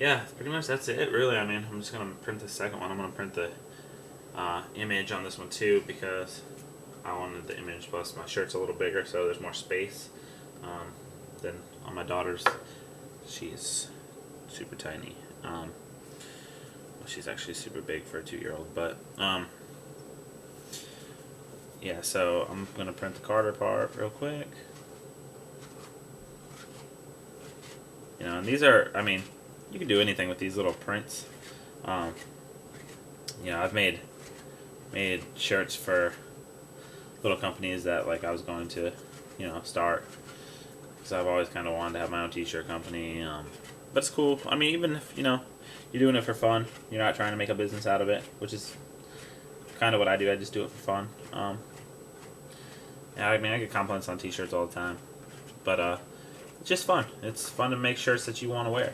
yeah, pretty much that's it, really. I mean, I'm just gonna print the second one. I'm gonna print the image on this one too because I wanted the image plus my shirt's a little bigger, so there's more space than on my daughter's. She's super tiny. Well, she's actually super big for a 2-year-old, but yeah. So I'm gonna print the Carter part real quick. And these are, I mean, you can do anything with these little prints. Um, I've made shirts for little companies that like I was going to, start. Because I've always kind of wanted to have my own t-shirt company. But it's cool. I mean, even if, you're doing it for fun, you're not trying to make a business out of it, which is kind of what I do. I just do it for fun. Yeah, I mean, I get compliments on t-shirts all the time. But it's just fun. It's fun to make shirts that you want to wear,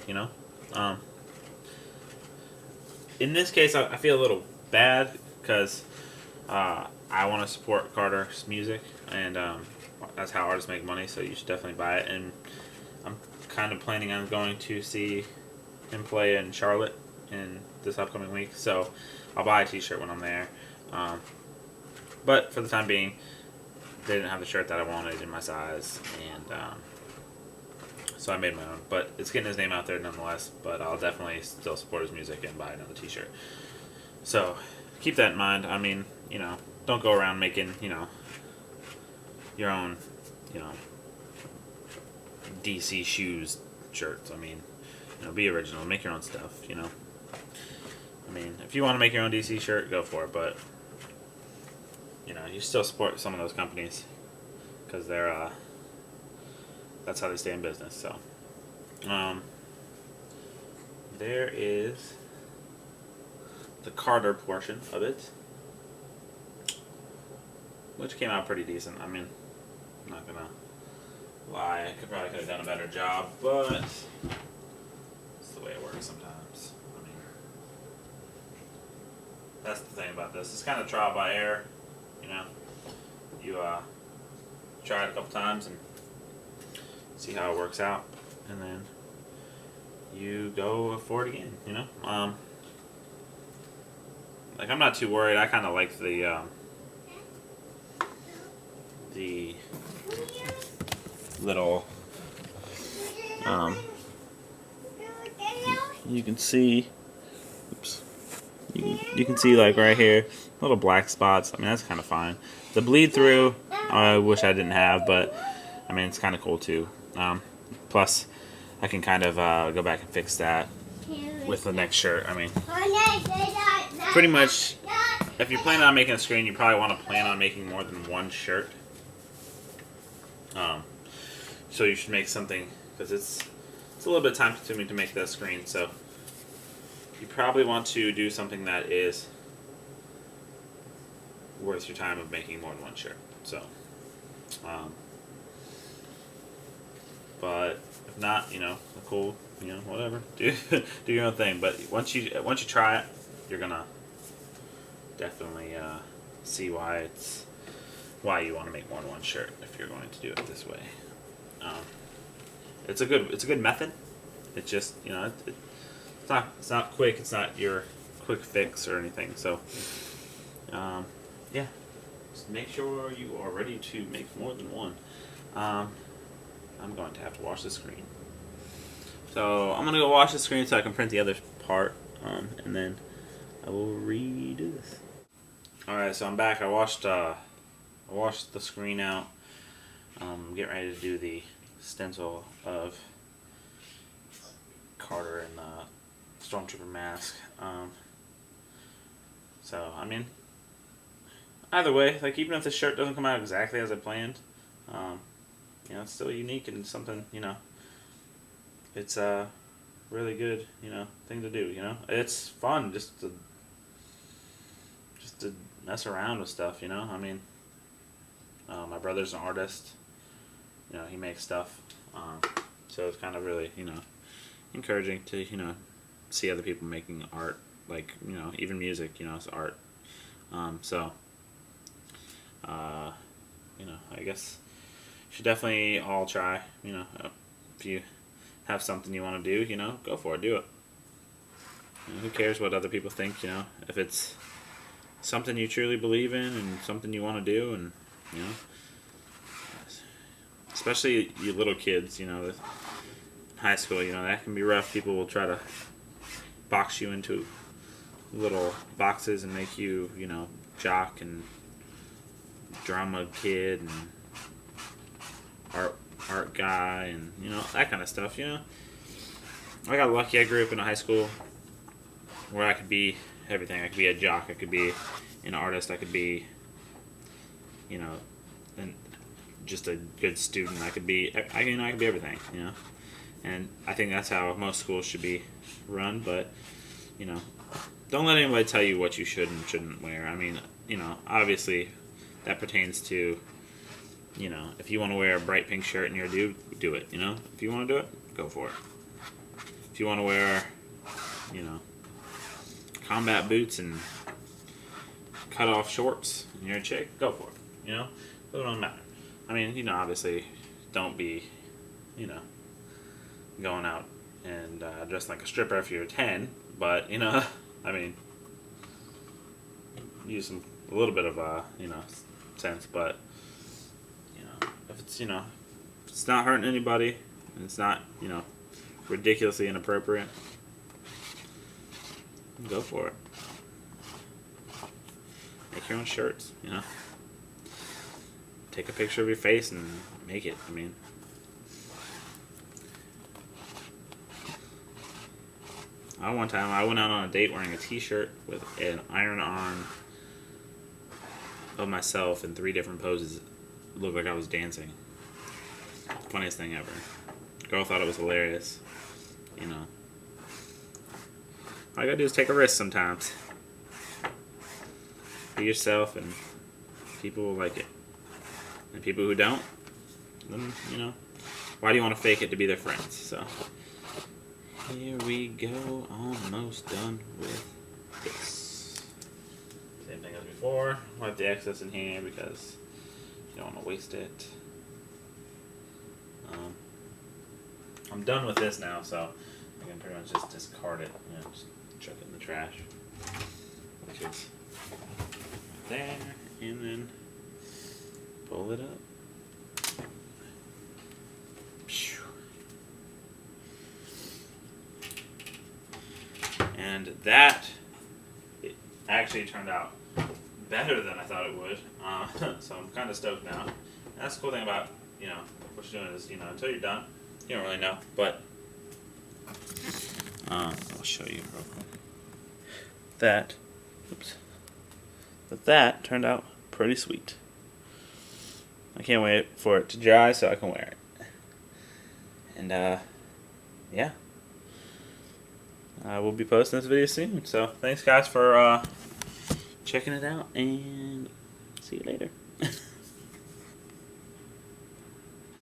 In this case, I feel a little bad because I want to support Carter's music, and that's how artists make money, so you should definitely buy it. And I'm kind of planning on going to see him play in Charlotte in this upcoming week, so I'll buy a t-shirt when I'm there. But for the time being, they didn't have the shirt that I wanted in my size, and so I made my own. But it's getting his name out there nonetheless, but I'll definitely still support his music and buy another t-shirt. So keep that in mind. I mean, don't go around making, your own, DC shoes shirts. I mean, be original. Make your own stuff, I mean, if you want to make your own DC shirt, go for it. But, you still support some of those companies because they're, that's how they stay in business. So, there is the Carter portion of it, which came out pretty decent. I mean, I'm not gonna lie, probably could have done a better job, but it's the way it works sometimes. I mean, that's the thing about this. It's kind of trial by error. You try it a couple times and see how it works out, and then you go for it again. Like, I'm not too worried. I kind of like the little you can see, oops, you can see like right here, little black spots. I mean, that's kind of fine. The bleed through, I wish I didn't have, but I mean, it's kind of cool too. Plus, I can kind of go back and fix that with the next shirt. I mean, pretty much, if you're planning on making a screen, you probably want to plan on making more than one shirt. So you should make something, because it's a little bit time consuming to make that screen. So you probably want to do something that is worth your time of making more than one shirt. So, but if not, cool, whatever. Do your own thing. But once you try it, you're gonna definitely see why you want to make more than one shirt if you're going to do it this way. It's a good method. It's just it's not quick. It's not your quick fix or anything. So yeah, just make sure you are ready to make more than one. I'm going to have to wash the screen. So I'm gonna go wash the screen so I can print the other part, and then I will redo this. All right, so I'm back. I washed the screen out. Getting ready to do the stencil of Carter and the Stormtrooper mask. So I mean, either way, like, even if the shirt doesn't come out exactly as I planned, it's still unique and something. It's a really good thing to do. It's fun just to mess around with stuff. I mean, my brother's an artist. He makes stuff. So it's kind of really encouraging to see other people making art, like even music. It's art. So I guess you should definitely all try. If you have something you want to do, go for it, do it. Who cares what other people think? If it's something you truly believe in and something you want to do, and especially you little kids, high school, that can be rough. People will try to box you into little boxes and make you, jock and drama kid and art guy and that kind of stuff. I got lucky. I grew up in a high school where I could be everything. I could be a jock. I could be an artist. I could be, and just a good student. I could be everything. And I think that's how most schools should be run. But don't let anybody tell you what you should and shouldn't wear. I mean, obviously that pertains to, if you want to wear a bright pink shirt and you're a dude, do it. If you want to do it, go for it. If you want to wear, combat boots and cut off shorts and you're a chick, go for it. It doesn't matter. I mean, obviously don't be, going out and dressed like a stripper if you're 10, but, I mean, use a little bit of, sense, but, if it's not hurting anybody and it's not, ridiculously inappropriate, go for it. Make your own shirts, Take a picture of your face and make it. I mean, one time I went out on a date wearing a t-shirt with an iron-on of myself in 3 different poses. It looked like I was dancing. Funniest thing ever. Girl thought it was hilarious. All you gotta do is take a risk sometimes. Be yourself, and people will like it. And people who don't, then, why do you want to fake it to be their friends? So, here we go, almost done with this. Same thing as before. Wipe the excess in here because you don't want to waste it. I'm done with this now, so I can pretty much just discard it. Just chuck it in the trash. Which is there, and then pull it up. And that it actually turned out better than I thought it would. So I'm kind of stoked now. And that's the cool thing about, what you're doing is, until you're done, you don't really know. But I'll show you real quick. But that turned out pretty sweet. I can't wait for it to dry so I can wear it. And, yeah. I will be posting this video soon. So, thanks guys for checking it out. And see you later.